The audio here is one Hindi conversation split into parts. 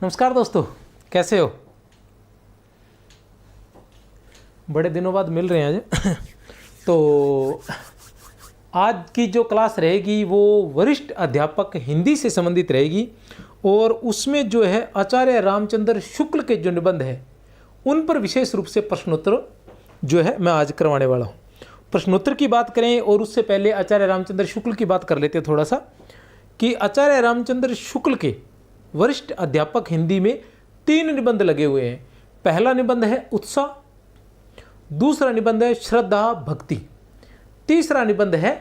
नमस्कार दोस्तों, कैसे हो? बड़े दिनों बाद मिल रहे हैं आज। तो आज की जो क्लास रहेगी वो वरिष्ठ अध्यापक हिंदी से संबंधित रहेगी और उसमें जो है आचार्य रामचंद्र शुक्ल के जो निबंध है उन पर विशेष रूप से प्रश्नोत्तर जो है मैं आज करवाने वाला हूँ। प्रश्नोत्तर की बात करें और उससे पहले आचार्य रामचंद्र शुक्ल की बात कर लेते हैं थोड़ा सा, कि आचार्य रामचंद्र शुक्ल के वरिष्ठ अध्यापक हिंदी में 3 निबंध लगे हुए हैं। पहला निबंध है उत्साह, दूसरा निबंध है श्रद्धा भक्ति, तीसरा निबंध है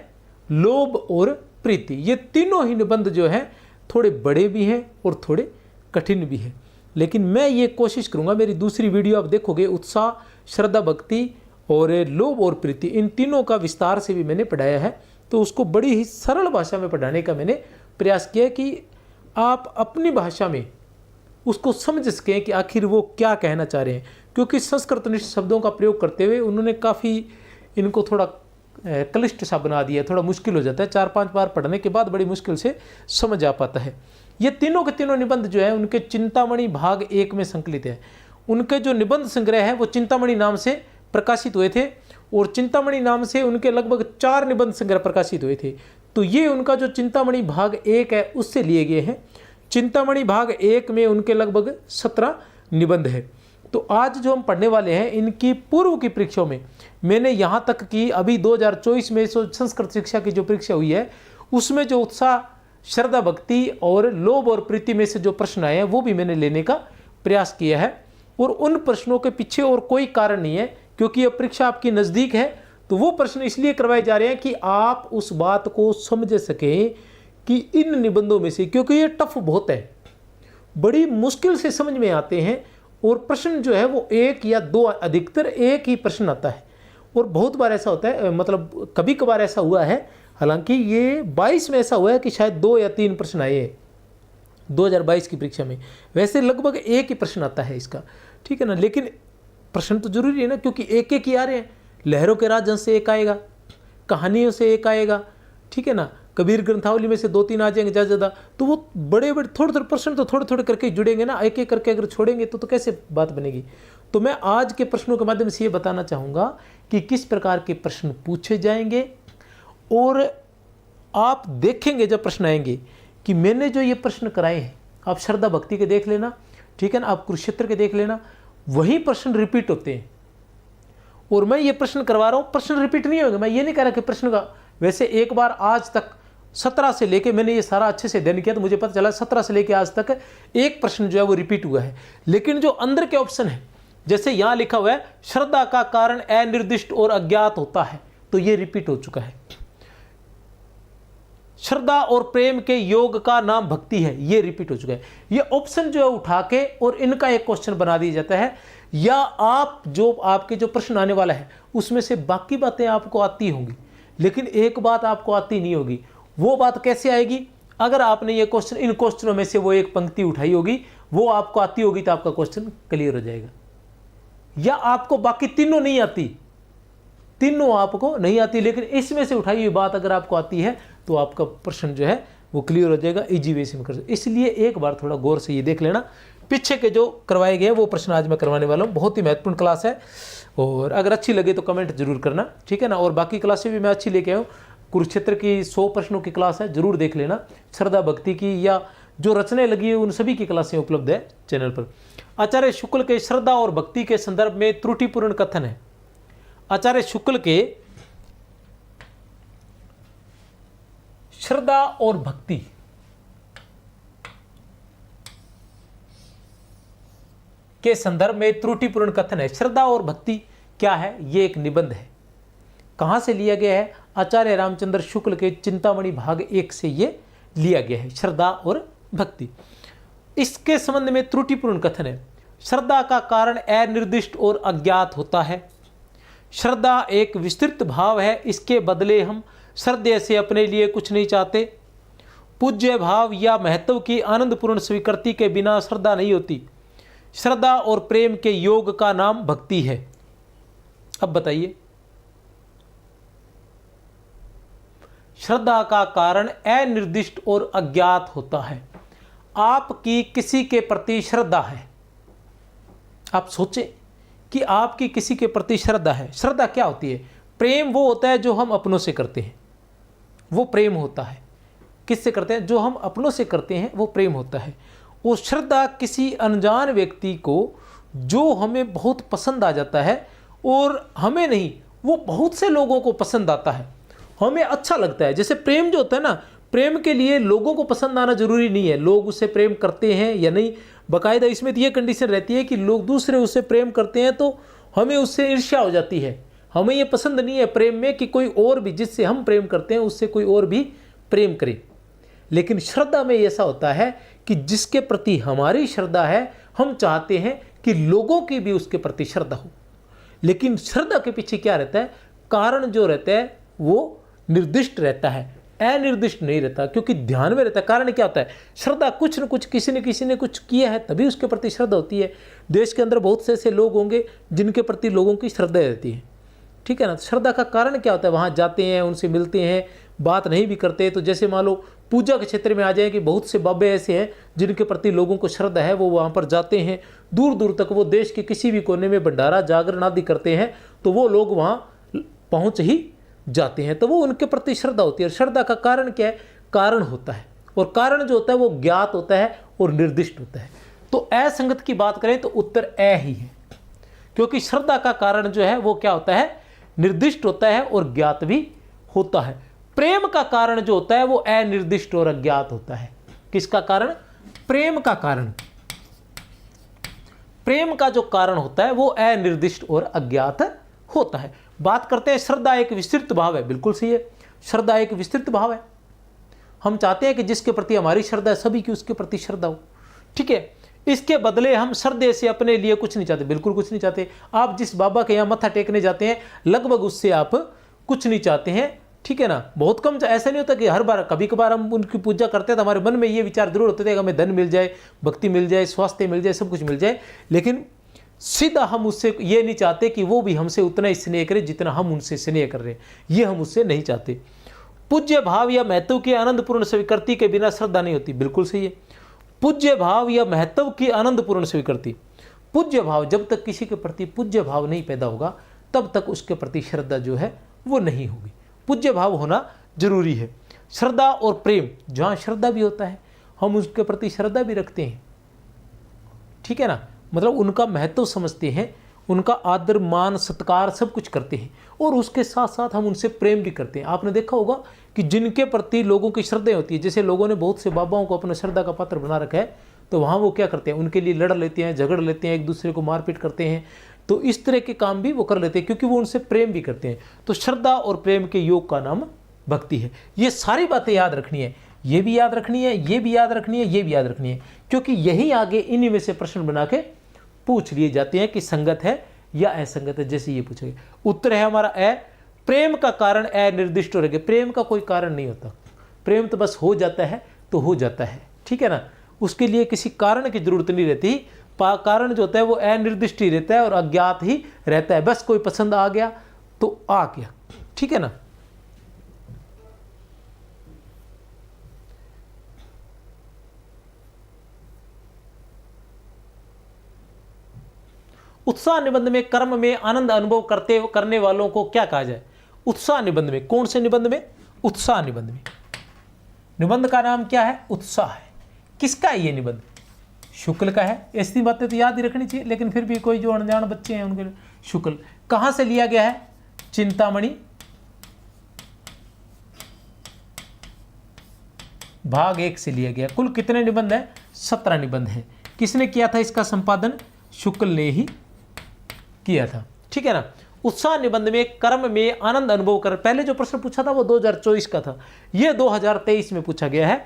लोभ और प्रीति। ये तीनों ही निबंध जो हैं थोड़े बड़े भी हैं और थोड़े कठिन भी हैं, लेकिन मैं ये कोशिश करूंगा, मेरी दूसरी वीडियो आप देखोगे, उत्साह, श्रद्धा भक्ति और लोभ और प्रीति, इन तीनों का विस्तार से भी मैंने पढ़ाया है। तो उसको बड़ी ही सरल भाषा में पढ़ाने का मैंने प्रयास किया कि आप अपनी भाषा में उसको समझ सकें कि आखिर वो क्या कहना चाह रहे हैं, क्योंकि संस्कृतनिष्ठ शब्दों का प्रयोग करते हुए उन्होंने काफ़ी इनको थोड़ा क्लिष्ट सा बना दिया, थोड़ा मुश्किल हो जाता है। 4-5 बार पढ़ने के बाद बड़ी मुश्किल से समझ आ पाता है। ये तीनों के तीनों निबंध जो है उनके चिंतामणि भाग 1 में संकलित है। उनके जो निबंध संग्रह है वो चिंतामणि नाम से प्रकाशित हुए थे और चिंतामणि नाम से उनके लगभग 4 निबंध संग्रह प्रकाशित हुए थे। तो ये उनका जो चिंतामणि भाग 1 है उससे लिए गए हैं। चिंतामणि भाग 1 में उनके लगभग 17 निबंध है। तो आज जो हम पढ़ने वाले हैं इनकी पूर्व की परीक्षाओं में मैंने यहाँ तक कि अभी 2024 में संस्कृत शिक्षा की जो परीक्षा हुई है उसमें जो उत्साह, श्रद्धा भक्ति और लोभ और प्रीति में से जो प्रश्न आए हैं वो भी मैंने लेने का प्रयास किया है। और उन प्रश्नों के पीछे और कोई कारण नहीं है, क्योंकि यह परीक्षा आपकी नज़दीक है। तो वो प्रश्न इसलिए करवाए जा रहे हैं कि आप उस बात को समझ सकें कि इन निबंधों में से, क्योंकि ये टफ बहुत है, बड़ी मुश्किल से समझ में आते हैं और प्रश्न जो है वो 1 या 2, अधिकतर 1 ही प्रश्न आता है। और बहुत बार ऐसा होता है, मतलब कभी कभार ऐसा हुआ है, हालांकि ये 22 में ऐसा हुआ है कि शायद 2 या 3 प्रश्न आए हैं 2022 की परीक्षा में। वैसे लगभग 1 ही प्रश्न आता है इसका, ठीक है ना। लेकिन प्रश्न तो जरूरी है ना, क्योंकि 1-1 ही आ रहे हैं। लहरों के राजहंस से 1 आएगा, कहानियों से 1 आएगा, ठीक है ना। कबीर ग्रंथावली में से 2-3 आ जाएंगे ज़्यादा। तो वो बड़े थोड़े प्रश्न तो थोड़े करके जुड़ेंगे ना, एक एक करके अगर छोड़ेंगे तो कैसे बात बनेगी। तो मैं आज के प्रश्नों के माध्यम से ये बताना चाहूँगा कि किस प्रकार के प्रश्न पूछे जाएंगे। और आप देखेंगे जब प्रश्न आएंगे कि मैंने जो ये प्रश्न कराए हैं, आप श्रद्धा भक्ति के देख लेना, ठीक है ना, आप कुरुक्षेत्र के देख लेना, वही प्रश्न रिपीट होते हैं। और मैं ये प्रश्न करवा रहा हूँ, प्रश्न रिपीट नहीं होंगे। मैं ये नहीं कह रहा कि प्रश्न का, वैसे एक बार आज तक 17 से लेके मैंने ये सारा अच्छे से अध्ययन किया तो मुझे पता चला 17 से लेके आज तक एक प्रश्न जो है वो रिपीट हुआ है। लेकिन जो अंदर के ऑप्शन है, जैसे यहाँ लिखा हुआ है श्रद्धा का कारण अनिर्दिष्ट और अज्ञात होता है, तो ये रिपीट हो चुका है। श्रद्धा और प्रेम के योग का नाम भक्ति है, ये रिपीट हो चुका है। ये ऑप्शन जो है उठा के और इनका एक क्वेश्चन बना दिया जाता है, या आप जो आपके जो प्रश्न आने वाला है उसमें से बाकी बातें आपको आती होंगी, लेकिन एक बात आपको आती नहीं होगी। वो बात कैसे आएगी? अगर आपने ये क्वेश्चन, इन क्वेश्चनों में से वो एक पंक्ति उठाई होगी, वो आपको आती होगी तो आपका क्वेश्चन क्लियर हो जाएगा। या आपको बाकी तीनों नहीं आती, तीनों आपको नहीं आती, लेकिन इसमें से उठाई हुई बात अगर आपको आती है तो आपका प्रश्न जो है वो क्लियर हो जाएगा, इजी वे से में कर सकते। इसलिए एक बार थोड़ा गौर से ये देख लेना। पीछे के जो करवाए गए वो प्रश्न आज मैं करवाने वाला हूँ। बहुत ही महत्वपूर्ण क्लास है और अगर अच्छी लगे तो कमेंट जरूर करना, ठीक है ना। और बाकी क्लासें भी मैं अच्छी लेके आऊँ। कुरुक्षेत्र की 100 प्रश्नों की क्लास है, जरूर देख लेना। श्रद्धा भक्ति की या जो रचनाएं लगी है उन सभी की क्लासें उपलब्ध है चैनल पर। आचार्य शुक्ल के श्रद्धा और भक्ति के संदर्भ में त्रुटिपूर्ण कथन है। आचार्य शुक्ल के श्रद्धा और भक्ति के संदर्भ में त्रुटिपूर्ण कथन है। श्रद्धा और भक्ति क्या है? ये एक निबंध है। कहां से लिया गया है? आचार्य रामचंद्र शुक्ल के चिंतामणि भाग 1 से ये लिया गया है, श्रद्धा और भक्ति। इसके संबंध में त्रुटिपूर्ण कथन है। श्रद्धा का कारण अनिर्दिष्ट और अज्ञात होता है। श्रद्धा एक विस्तृत भाव है, इसके बदले हम श्रद्धेय से अपने लिए कुछ नहीं चाहते। पूज्य भाव या महत्व की आनंदपूर्ण स्वीकृति के बिना श्रद्धा नहीं होती। श्रद्धा और प्रेम के योग का नाम भक्ति है। अब बताइए, श्रद्धा का कारण अनिर्दिष्ट और अज्ञात होता है। आपकी किसी के प्रति श्रद्धा है, आप सोचें कि आपकी किसी के प्रति श्रद्धा है। श्रद्धा क्या होती है? प्रेम वो होता है जो हम अपनों से करते हैं, वो प्रेम होता है। किससे करते हैं? जो हम अपनों से करते हैं वो प्रेम होता है। वो श्रद्धा किसी अनजान व्यक्ति को जो हमें बहुत पसंद आ जाता है, और हमें नहीं, वो बहुत से लोगों को पसंद आता है, हमें अच्छा लगता है। जैसे प्रेम जो होता है ना, प्रेम के लिए लोगों को पसंद आना जरूरी नहीं है, लोग उससे प्रेम करते हैं या नहीं। बाकायदा इसमें तो ये कंडीशन रहती है कि लोग दूसरे उससे प्रेम करते हैं तो हमें उससे ईर्ष्या हो जाती है। हमें ये पसंद नहीं है प्रेम में कि कोई और भी जिससे हम प्रेम करते हैं उससे कोई और भी प्रेम करे। लेकिन श्रद्धा में ऐसा होता है कि जिसके प्रति हमारी श्रद्धा है, हम चाहते हैं कि लोगों की भी उसके प्रति श्रद्धा हो। लेकिन श्रद्धा के पीछे क्या रहता है? कारण जो रहता है वो निर्दिष्ट रहता है, अनिर्दिष्ट नहीं रहता, क्योंकि ध्यान में रहता है। कारण क्या होता है? श्रद्धा कुछ न कुछ, किसी ने कुछ किया है तभी उसके प्रति श्रद्धा होती है। देश के अंदर बहुत से ऐसे लोग होंगे जिनके प्रति लोगों की श्रद्धा रहती है, ठीक है ना। श्रद्धा का कारण क्या होता है? वहाँ जाते हैं, उनसे मिलते हैं, बात नहीं भी करते। तो जैसे मान लो पूजा के क्षेत्र में आ जाए कि बहुत से बाबे ऐसे हैं जिनके प्रति लोगों को श्रद्धा है, वो वहाँ पर जाते हैं, दूर दूर तक वो देश के किसी भी कोने में भंडारा जागरण आदि करते हैं तो वो लोग वहाँ पहुँच ही जाते हैं, तो वो उनके प्रति श्रद्धा होती है। श्रद्धा का कारण क्या है? कारण होता है, और कारण जो होता है वो ज्ञात होता है और निर्दिष्ट होता है। तो असंगत की बात करें तो उत्तर ए ही है, क्योंकि श्रद्धा का कारण जो है वो क्या होता है? निर्दिष्ट होता है और ज्ञात भी होता है। प्रेम का कारण जो होता है वो अनिर्दिष्ट और अज्ञात होता है। किसका कारण? प्रेम का कारण। प्रेम का जो कारण होता है वो अनिर्दिष्ट और अज्ञात होता है। बात करते हैं श्रद्धा एक विस्तृत भाव है। बिल्कुल सही है, श्रद्धा एक विस्तृत भाव है। हम चाहते हैं कि जिसके प्रति हमारी श्रद्धा है सभी की उसके प्रति श्रद्धा हो, ठीक है। इसके बदले हम श्रद्धे से अपने लिए कुछ नहीं चाहते, बिल्कुल कुछ नहीं चाहते। आप जिस बाबा के यहाँ मत्था टेकने जाते हैं लगभग उससे आप कुछ नहीं चाहते हैं, ठीक है ना। बहुत कम, ऐसा नहीं होता कि हर बार, कभी कभार हम उनकी पूजा करते हैं तो हमारे मन में ये विचार जरूर होते थे कि हमें धन मिल जाए, भक्ति मिल जाए, स्वास्थ्य मिल जाए, सब कुछ मिल जाए। लेकिन सीधा हम उससे ये नहीं चाहते कि वो भी हमसे उतना ही स्नेह करे जितना हम उनसे स्नेह कर रहे हैं, ये हम उससे नहीं चाहते। पूज्य भाव या महत्व की आनंदपूर्ण स्वीकृति के बिना श्रद्धा नहीं होती। बिल्कुल सही है, पूज्य भाव या महत्व की आनंदपूर्ण स्वीकृति। पूज्य भाव, जब तक किसी के प्रति पूज्य भाव नहीं पैदा होगा तब तक उसके प्रति श्रद्धा जो है वो नहीं होगी। पूज्य भाव होना जरूरी है। श्रद्धा और प्रेम, जहाँ श्रद्धा भी होता है हम उसके प्रति श्रद्धा भी रखते हैं, ठीक है ना। मतलब उनका महत्व समझते हैं, उनका आदर मान सत्कार सब कुछ करते हैं, और उसके साथ साथ हम उनसे प्रेम भी करते हैं। आपने देखा होगा कि जिनके प्रति लोगों की श्रद्धा होती है, जैसे लोगों ने बहुत से बाबाओं को अपना श्रद्धा का पात्र बना रखा है, तो वहाँ वो क्या करते हैं? उनके लिए लड़ लेते हैं, झगड़ लेते हैं, एक दूसरे को मारपीट करते हैं। तो इस तरह के काम भी वो कर लेते हैं क्योंकि वो उनसे प्रेम भी करते हैं। तो श्रद्धा और प्रेम के योग का नाम भक्ति है। ये सारी बातें याद रखनी है, ये भी याद रखनी है, ये भी याद रखनी है, ये भी याद रखनी है, क्योंकि यही आगे इन्हीं में से प्रश्न बना के पूछ लिए जाते हैं कि संगत है या असंगत है। जैसे ये पूछेंगे, उत्तर है हमारा ए। प्रेम का कारण अनिर्दिष्ट हो रहे। प्रेम का कोई कारण नहीं होता, प्रेम तो बस हो जाता है तो हो जाता है, ठीक है ना। उसके लिए किसी कारण की जरूरत नहीं रहती। कारण जो होता है वो अनिर्दिष्ट ही रहता है और अज्ञात ही रहता है। बस कोई पसंद आ गया तो आ गया, ठीक है ना। उत्साह निबंध में कर्म में आनंद अनुभव करने वालों को क्या कहा जाए? उत्साह निबंध में, कौन से निबंध में? उत्साह निबंध में। निबंध का नाम क्या है? उत्साह है। किसका है ये निबंध? शुक्ल का है। ऐसी बातें तो याद ही रखनी चाहिए, लेकिन फिर भी कोई जो अनजान बच्चे हैं उनके लिए शुक्ल। कहां से लिया गया है? चिंतामणि भाग 1 से लिया गया। कुल कितने निबंध है? 17 निबंध है। किसने किया था इसका संपादन? शुक्ल ने ही किया था, ठीक है ना। उत्साह निबंध में कर्म में आनंद अनुभव कर, पहले जो प्रश्न पूछा था वो 2024 का था, ये 2023 में पूछा गया है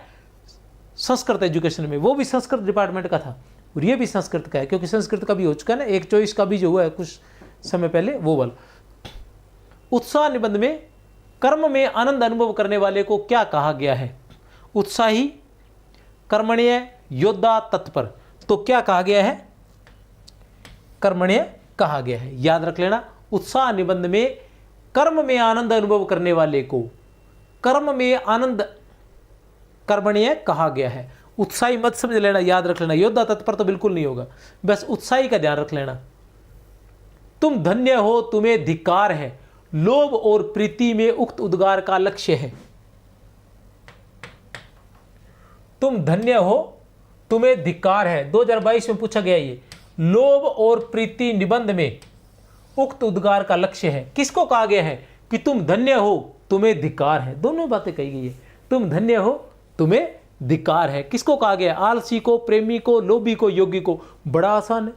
संस्कृत एजुकेशन में। वो भी संस्कृत डिपार्टमेंट का था और ये भी संस्कृत का है, क्योंकि संस्कृत का भी हो चुका है ना, एक 24 का भी जो हुआ है कुछ समय पहले, वो वाला। उत्साह निबंध में कर्म में आनंद अनुभव करने वाले को क्या कहा गया है? उत्साही, कर्मण्य, योद्धा, तत्पर। तो क्या कहा गया है? कर्मण्य कहा गया है, याद रख लेना। उत्साह निबंध में कर्म में आनंद अनुभव करने वाले को कर्म में आनंद कर्मण्य कहा गया है। उत्साही मत समझ लेना, याद रख लेना। योद्धा तत्पर तो बिल्कुल नहीं होगा, बस उत्साही का ध्यान रख लेना। तुम धन्य हो, तुम्हें धिक्कार है, लोभ और प्रीति में उक्त उद्गार का लक्ष्य है। तुम धन्य हो, तुम्हें धिक्कार है, 2022 में पूछा गया ये। लोभ और प्रीति निबंध में उक्त उद्गार का लक्ष्य है। किसको कहा गया है कि तुम धन्य हो, तुम्हें धिक्कार है। दोनों बातें कही गई है, तुम धन्य हो, तुम्हें धिक्कार है। किसको कहा गया? आलसी को, प्रेमी को, लोभी को, योगी को। बड़ा आसान है।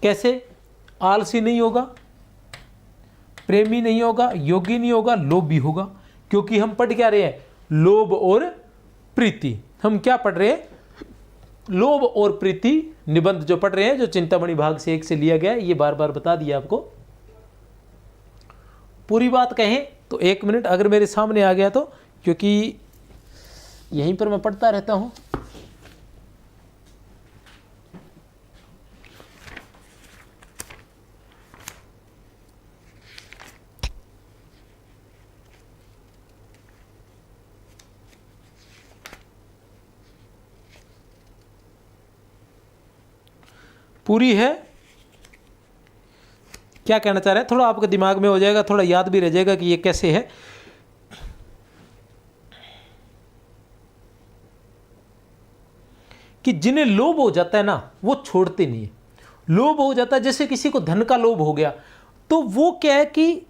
कैसे? आलसी नहीं होगा, प्रेमी नहीं होगा, योगी नहीं होगा, लोभी होगा। क्योंकि हम पढ़ क्या रहे हैं? लोभ और प्रीति। हम क्या पढ़ रहे हैं? लोभ और प्रीति निबंध जो पढ़ रहे हैं, जो चिंतामणि भाग से 1 से लिया गया है। ये बार बार बता दिया आपको। पूरी बात कहें तो 1 मिनट अगर मेरे सामने आ गया तो, क्योंकि यहीं पर मैं पढ़ता रहता हूं। पूरी है। क्या कहना चाह रहे हैं? थोड़ा आपके दिमाग में हो जाएगा, थोड़ा याद भी रह जाएगा कि ये कैसे है। कि जिन्हें लोभ हो जाता है ना, वो छोड़ते नहीं है। लोभ हो जाता है, जैसे किसी को धन का लोभ हो गया, तो वो क्या है कि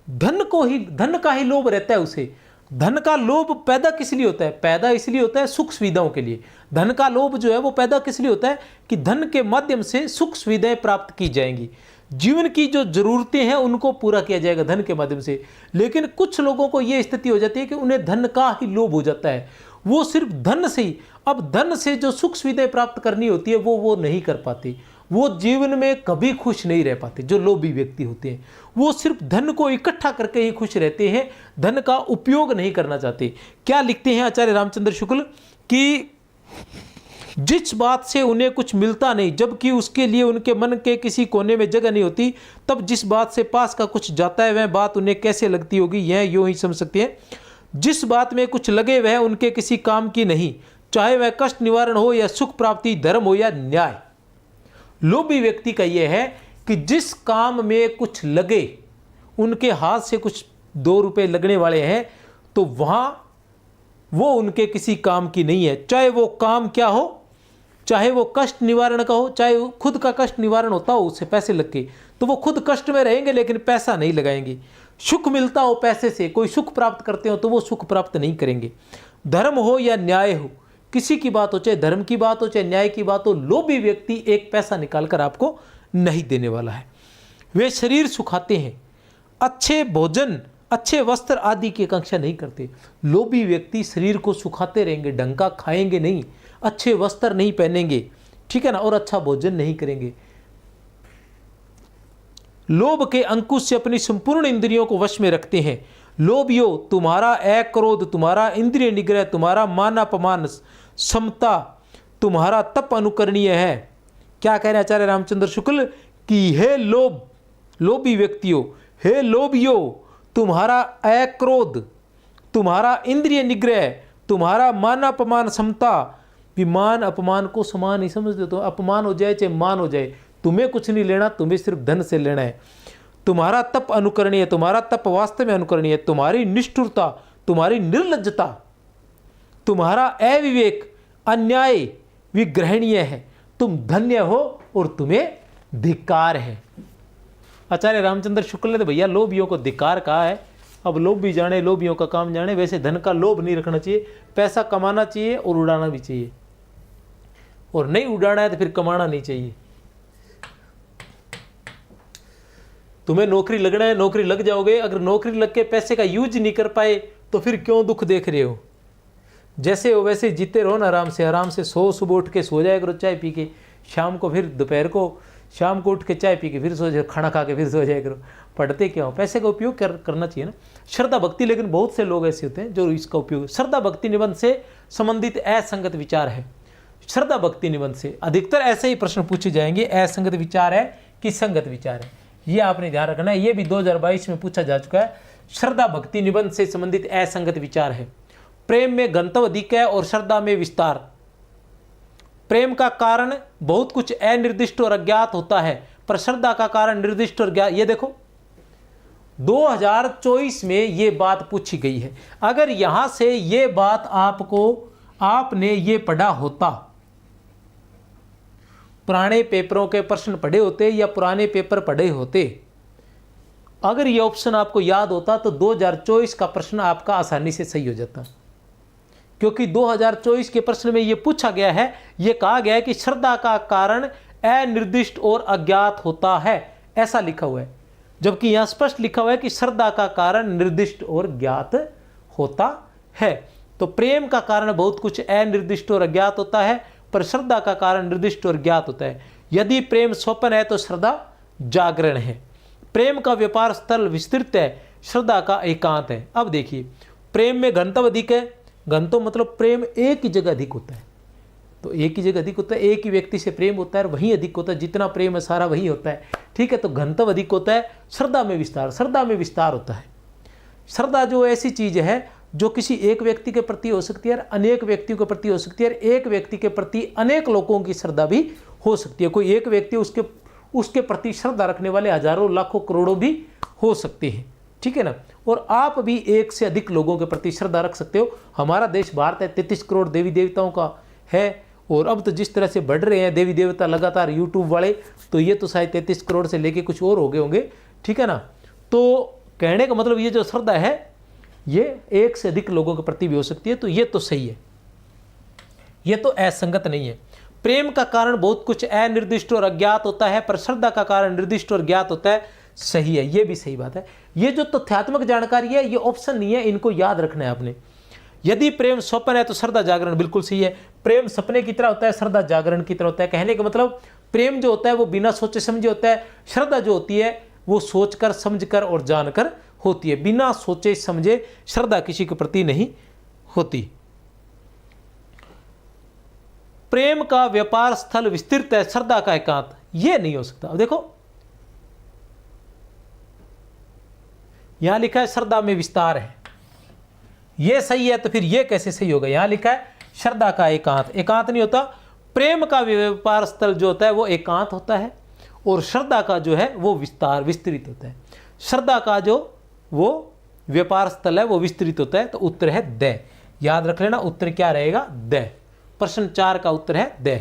धन का ही लोभ रहता है उसे। धन का लोभ पैदा किस लिए होता है? पैदा इसलिए होता है सुख सुविधाओं के लिए। धन का लोभ जो है वो पैदा किस लिए होता है? कि धन के माध्यम से सुख सुविधाएं प्राप्त की जाएंगी, जीवन की जो जरूरतें हैं उनको पूरा किया जाएगा धन के माध्यम से। लेकिन कुछ लोगों को ये स्थिति हो जाती है कि उन्हें धन का ही लोभ हो जाता है, वो सिर्फ धन से ही, अब धन से जो सुख सुविधाएं प्राप्त करनी होती है वो नहीं कर पाते। वो जीवन में कभी खुश नहीं रह पाते। जो लोभी व्यक्ति होते हैं वो सिर्फ धन को इकट्ठा करके ही खुश रहते हैं, धन का उपयोग नहीं करना चाहते। क्या लिखते हैं आचार्य रामचंद्र शुक्ल कि जिस बात से उन्हें कुछ मिलता नहीं, जबकि उसके लिए उनके मन के किसी कोने में जगह नहीं होती, तब जिस बात से पास का कुछ जाता है वह बात उन्हें कैसे लगती होगी, यह यूं ही समझ सकते हैं। जिस बात में कुछ लगे वह उनके किसी काम की नहीं, चाहे वह कष्ट निवारण हो या सुख प्राप्ति, धर्म हो या न्याय। लोभी व्यक्ति का यह है कि जिस काम में कुछ लगे, उनके हाथ से कुछ 2 रुपए लगने वाले हैं, तो वहां वो उनके किसी काम की नहीं है। चाहे वो काम क्या हो, चाहे वो कष्ट निवारण का हो, चाहे वो खुद का कष्ट निवारण होता हो, उससे पैसे लग के, तो वो खुद कष्ट में रहेंगे लेकिन पैसा नहीं लगाएंगे। सुख मिलता हो पैसे से, कोई सुख प्राप्त करते हो तो वो सुख प्राप्त नहीं करेंगे। धर्म हो या न्याय हो, किसी की बात हो, चाहे धर्म की बात हो चाहे न्याय की बात हो, लोभी व्यक्ति एक पैसा निकालकर आपको नहीं देने वाला है। वे शरीर सुखाते हैं, अच्छे भोजन, अच्छे वस्त्र आदि की आकांक्षा नहीं करते। लोभी व्यक्ति शरीर को सुखाते रहेंगे, ढंग का खाएंगे नहीं, अच्छे वस्त्र नहीं पहनेंगे, ठीक है ना, और अच्छा भोजन नहीं करेंगे। लोभ के अंकुश से अपनी संपूर्ण इंद्रियों को वश में रखते हैं। लोभियो, तुम्हारा अक्रोध, तुम्हारा इंद्रिय निग्रह, तुम्हारा मान अपमान, समता, तुम्हारा तप अनुकरणीय है। क्या कह रहे हैं आचार्य रामचंद्र शुक्ल कि हे लोभी व्यक्तियों, हे लोभियो, तुम्हारा अक्रोध, तुम्हारा इंद्रिय निग्रह, तुम्हारा मान अपमान, समता। मान अपमान को समान नहीं समझते, तो अपमान हो जाए चाहे मान हो जाए, तुम्हें कुछ नहीं लेना, तुम्हें सिर्फ धन से लेना है। तुम्हारा तप अनुकरणीय, तुम्हारा तप वास्तव में अनुकरणीय है। तुम्हारी निष्ठुरता, तुम्हारी निर्लज्जता, तुम्हारा अविवेक, अन्याय विग्रहणीय है। तुम धन्य हो और तुम्हें धिक्कार है। आचार्य रामचंद्र शुक्ल ने तो भैया लोभियों को धिक्कार कहा है। अब लोभी जाने, लोभियों का काम जाने। वैसे धन का लोभ नहीं रखना चाहिए, पैसा कमाना चाहिए और उड़ाना भी चाहिए, और नहीं उड़ाना है तो फिर कमाना नहीं चाहिए। तुम्हें नौकरी लगना है, नौकरी लग जाओगे। अगर नौकरी लग के पैसे का यूज नहीं कर पाए तो फिर क्यों दुख देख रहे हो? जैसे हो वैसे जीते रहो ना, आराम से। आराम से सुबह उठ के सो जाया करो चाय पी के, शाम को फिर दोपहर को, शाम को उठ के चाय पी के फिर सो जाए, खाना खा के फिर सो जाया करो। पढ़ते क्या हो? पैसे का उपयोग करना चाहिए ना। श्रद्धा भक्ति, लेकिन बहुत से लोग ऐसे होते हैं जो इसका उपयोग, श्रद्धा भक्ति निबंध से संबंधित असंगत विचार है। श्रद्धा भक्ति निबंध से अधिकतर ऐसे ही प्रश्न पूछे जाएंगे, असंगत विचार है कि संगत विचार है, ये आपने ध्यान रखना है। ये भी 2022 में पूछा जा चुका है। श्रद्धा भक्ति निबंध से संबंधित असंगत विचार है। प्रेम में गंतव्य अधिक है और श्रद्धा में विस्तार। प्रेम का कारण बहुत कुछ अनिर्दिष्ट और अज्ञात होता है, पर श्रद्धा का कारण निर्दिष्ट और ज्ञात। ये देखो 2024 में ये बात पूछी गई है। अगर यहां से ये बात आपने ये पढ़ा होता, पुराने पेपरों के प्रश्न पढ़े होते या पुराने पेपर पढ़े होते, अगर ये ऑप्शन आपको याद होता तो 2024 का प्रश्न आपका आसानी से सही हो जाता। क्योंकि 2024 के प्रश्न में ये पूछा गया है, ये कहा गया है कि श्रद्धा का कारण अनिर्दिष्ट और अज्ञात होता है, ऐसा लिखा हुआ है। जबकि यहां स्पष्ट लिखा हुआ है कि श्रद्धा का कारण निर्दिष्ट और ज्ञात होता है। तो प्रेम का कारण बहुत कुछ अनिर्दिष्ट और अज्ञात होता है, पर श्रद्धा का कारण निर्दिष्ट और ज्ञात होता है। यदि प्रेम स्वप्न है तो श्रद्धा जागरण है। प्रेम का व्यापार स्थल विस्तृत है, श्रद्धा का एकांत है। अब देखिए, प्रेम में गंतव्य अधिक है। गंतव्य मतलब प्रेम एक ही जगह अधिक होता है, तो एक ही जगह अधिक होता है, एक ही व्यक्ति से प्रेम होता है और वहीं अधिक होता है, जितना प्रेम है सारा वही होता है। ठीक है, तो गंतव्य अधिक होता है। श्रद्धा में विस्तार, श्रद्धा में विस्तार होता है। श्रद्धा जो ऐसी चीज है जो किसी एक व्यक्ति के प्रति हो सकती है और अनेक व्यक्तियों के प्रति हो सकती है, और एक व्यक्ति के प्रति अनेक लोगों की श्रद्धा भी हो सकती है। कोई एक व्यक्ति उसके प्रति श्रद्धा रखने वाले हजारों लाखों करोड़ों भी हो सकते हैं। ठीक है ना, और आप भी एक से अधिक लोगों के प्रति श्रद्धा रख सकते हो। हमारा देश भारत है, 33 करोड़ देवी देवताओं का है, और अब तो जिस तरह से बढ़ रहे हैं देवी देवता लगातार यूट्यूब वाले, तो ये तो शायद 33 करोड़ से लेके कुछ और हो गए होंगे। ठीक है ना, तो कहने का मतलब ये जो श्रद्धा है ये एक से अधिक लोगों के प्रति भी हो सकती है, तो ये तो सही है, ये तो असंगत नहीं है। प्रेम का कारण बहुत कुछ अनिर्दिष्ट और अज्ञात होता है, पर श्रद्धा का कारण निर्दिष्ट और ज्ञात होता है, सही है, ये भी सही बात है। ये जो तथ्यात्मक जानकारी है ये ऑप्शन नहीं है, इनको याद रखना है आपने। यदि प्रेम स्वप्न है तो श्रद्धा जागरण, बिल्कुल सही है। प्रेम सपने की तरह होता है, श्रद्धा जागरण की तरह होता है। कहने का मतलब प्रेम जो होता है वो बिना सोचे समझे होता है, श्रद्धा जो होती है वो सोचकर समझकर और जानकर होती है। बिना सोचे समझे श्रद्धा किसी के प्रति नहीं होती। प्रेम का व्यापार स्थल विस्तृत है, श्रद्धा का एकांत, ये नहीं हो सकता। अब देखो यहां लिखा है श्रद्धा में विस्तार है, ये सही है, तो फिर ये कैसे सही होगा? यहां लिखा है श्रद्धा का एकांत, एकांत नहीं होता। प्रेम का व्यापार स्थल जो होता है वो एकांत होता है, और श्रद्धा का जो है वो विस्तार विस्तृत होता है। श्रद्धा का जो वो व्यापार स्थल है वो विस्तृत होता है, तो उत्तर है द। याद रख लेना, उत्तर क्या रहेगा? द। प्रश्न 4 का उत्तर है द।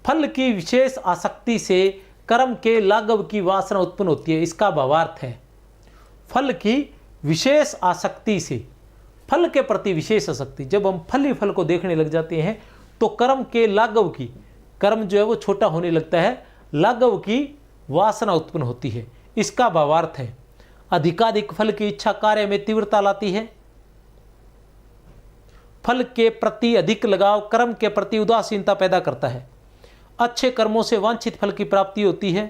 फल की विशेष आसक्ति से कर्म के लाघव की वासना उत्पन्न होती है, इसका भावार्थ है फल की विशेष आसक्ति से, फल के प्रति विशेष आसक्ति। जब हम फल ही फल को देखने लग जाते हैं तो कर्म के लाघव की, कर्म जो है वो छोटा होने लगता है, लाघव की वासना उत्पन्न होती है, इसका भावार्थ है अधिकाधिक फल की इच्छा कार्य में तीव्रता लाती है, फल के प्रति अधिक लगाव कर्म के प्रति उदासीनता पैदा करता है, अच्छे कर्मों से वांछित फल की प्राप्ति होती है।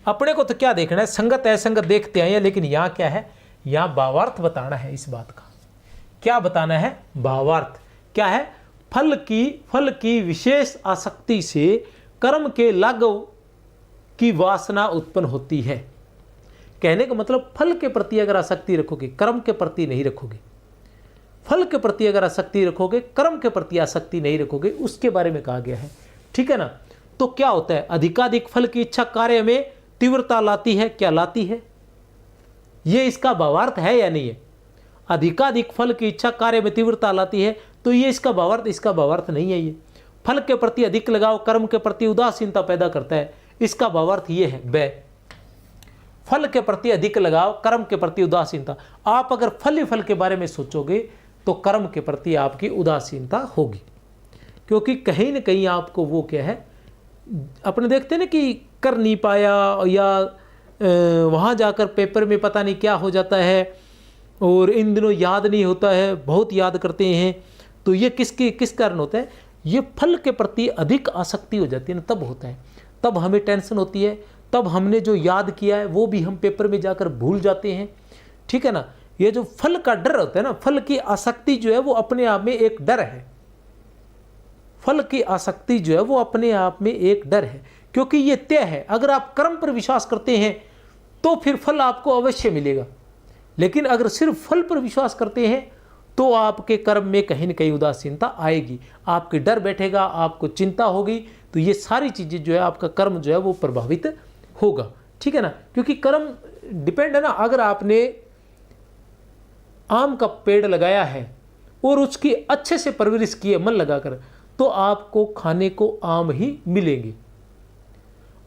अपने को तो क्या देखना है, संगत असंगत देखते हैं, लेकिन यहां क्या है, यहां भावार्थ बताना है इस बात का। क्या बताना है? भावार्थ क्या है? फल की विशेष आसक्ति से कर्म के लाघव की वासना उत्पन्न होती है। कहने का मतलब फल के प्रति अगर आसक्ति रखोगे, कर्म के प्रति नहीं रखोगे, फल के प्रति अगर आसक्ति रखोगे, कर्म के प्रति आसक्ति नहीं रखोगे, उसके बारे में कहा गया है। ठीक है ना, तो क्या होता है? अधिकाधिक फल की इच्छा कार्य में तीव्रता लाती है, क्या लाती है? ये इसका भावार्थ है या नहीं है? अधिकाधिक फल की इच्छा कार्य में तीव्रता लाती है, तो ये इसका भावार्थ, इसका भावार्थ नहीं है। ये फल के प्रति अधिक लगाव कर्म के प्रति उदासीनता पैदा करता है, इसका भावार्थ ये है ब। फल के प्रति अधिक लगाव कर्म के प्रति उदासीनता। आप अगर फल ही फल के बारे में सोचोगे तो कर्म के प्रति आपकी उदासीनता होगी, क्योंकि कहीं ना कहीं आपको वो क्या है, अपने देखते हैं ना कि कर नहीं पाया, या वहाँ जाकर पेपर में पता नहीं क्या हो जाता है, और इन दिनों याद नहीं होता है, बहुत याद करते हैं, तो ये किस कारण होता है? ये फल के प्रति अधिक आसक्ति हो जाती है ना, तब होता है, तब हमें टेंशन होती है, तब हमने जो याद किया है वो भी हम पेपर में जाकर भूल जाते हैं। ठीक है ना, ये जो फल का डर होता है ना, फल की आसक्ति जो है वो अपने आप में एक डर है, फल की आसक्ति जो है वो अपने आप में एक डर है, क्योंकि ये तय है। अगर आप कर्म पर विश्वास करते हैं तो फिर फल आपको अवश्य मिलेगा। लेकिन अगर सिर्फ फल पर विश्वास करते हैं तो आपके कर्म में कहीं न कहीं उदासीनता आएगी, आपके डर बैठेगा, आपको चिंता होगी, तो ये सारी चीज़ें जो है आपका कर्म जो है वो प्रभावित होगा। ठीक है ना, क्योंकि कर्म डिपेंड है ना। अगर आपने आम का पेड़ लगाया है और उसकी अच्छे से परवरिश की है मन लगाकर, तो आपको खाने को आम ही मिलेंगे।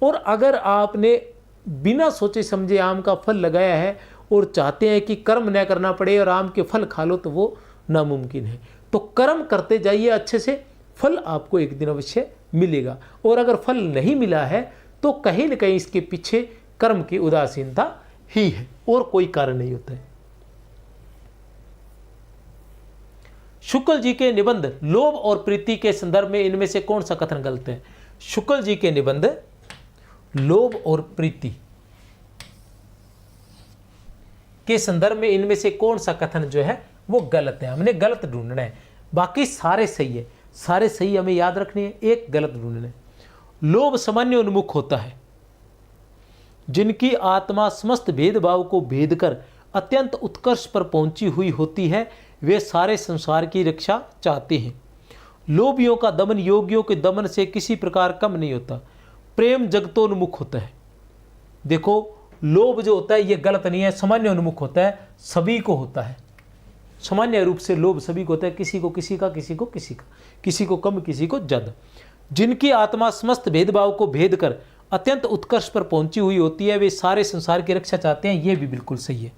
और अगर आपने बिना सोचे समझे आम का फल लगाया है और चाहते हैं कि कर्म न करना पड़े और आम के फल खा लो, तो वो नामुमकिन है। तो कर्म करते जाइए अच्छे से, फल आपको एक दिन अवश्य मिलेगा। और अगर फल नहीं मिला है तो कहीं न कहीं इसके पीछे कर्म की उदासीनता ही है और कोई कारण नहीं होता है। शुक्ल जी के निबंध लोभ और प्रीति के संदर्भ में इनमें से कौन सा कथन गलत है? शुक्ल जी के निबंध लोभ और प्रीति के संदर्भ में इनमें से कौन सा कथन जो है वो गलत है? हमने गलत ढूंढना है, बाकी सारे सही है, सारे सही हमें याद रखने हैं, एक गलत ढूंढना है। लोभ सामान्य उन्मुख होता है, जिनकी आत्मा समस्त भेदभाव को भेद कर अत्यंत उत्कर्ष पर पहुंची हुई होती है, वे सारे संसार की रक्षा चाहते हैं। लोभियों का दमन योगियों के दमन से किसी प्रकार कम नहीं होता। प्रेम जगतोन्मुख होता है। देखो, लोभ जो होता है ये गलत नहीं है, सामान्य उन्मुख होता है, सभी को होता है। सामान्य रूप से लोभ सभी को होता है, किसी को किसी का, किसी को किसी का, किसी को कम, किसी को ज़्यादा। जिनकी आत्मा समस्त भेदभाव को भेद कर अत्यंत उत्कर्ष पर पहुंची हुई होती है, वे सारे संसार की रक्षा चाहते हैं, ये भी बिल्कुल सही है।